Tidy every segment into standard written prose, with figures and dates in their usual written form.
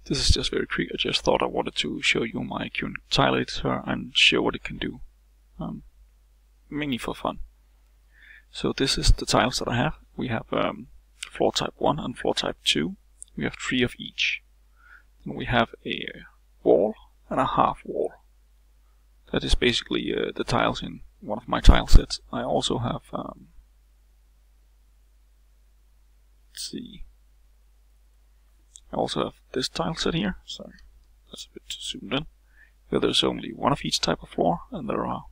This is just very quick. I just thought I wanted to show you my current tile editor and show what it can do, mainly for fun. So this is the tiles that I have. We have floor type 1 and floor type 2. We have 3 of each. And we have a wall and a half wall. That is basically the tiles in one of my tile sets. I also have, let's see, I also have this tile set here. Sorry, that's a bit too zoomed in. Where there's only 1 of each type of floor, and there are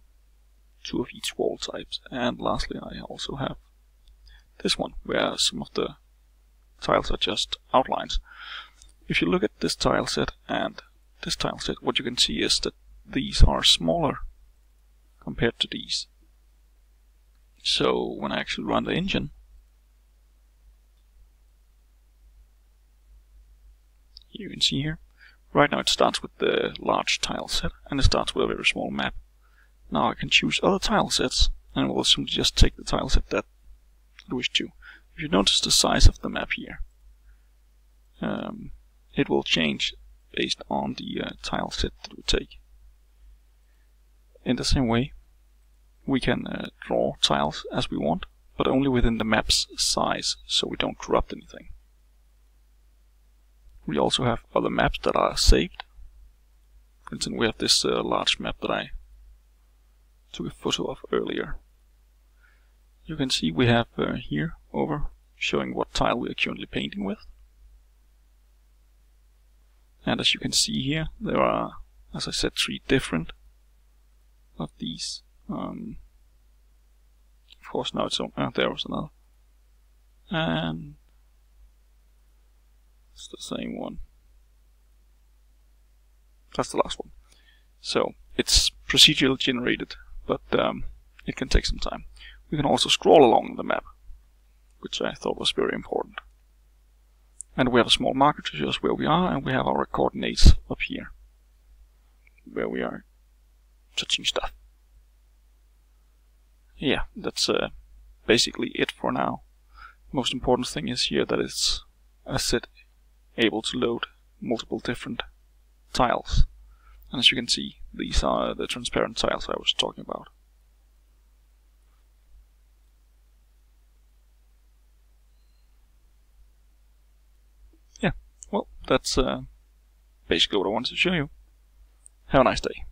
2 of each wall types. And lastly, I also have this one, where some of the tiles are just outlines. If you look at this tile set and this tile set, what you can see is that these are smaller compared to these. So when I actually run the engine, you can see here, right now it starts with the large tile set and it starts with a very small map. Now I can choose other tile sets and it will simply just take the tile set that I wish to. If you notice the size of the map here, it will change based on the tile set that we take. In the same way, we can draw tiles as we want, but only within the map's size, so we don't corrupt anything. We also have other maps that are saved. For instance, we have this large map that I took a photo of earlier. You can see we have here over showing what tile we are currently painting with. And as you can see here, there are, as I said, 3 different of these. Of course, now it's on. There was another, and it's the same one. That's the last one. So it's procedurally generated, but it can take some time. We can also scroll along the map, which I thought was very important. And we have a small marker to show us where we are, and we have our coordinates up here, where we are touching stuff. Yeah, that's basically it for now. The most important thing is here that it's, as said, able to load multiple different tiles. And as you can see, these are the transparent tiles I was talking about. Yeah, well, that's basically what I wanted to show you. Have a nice day.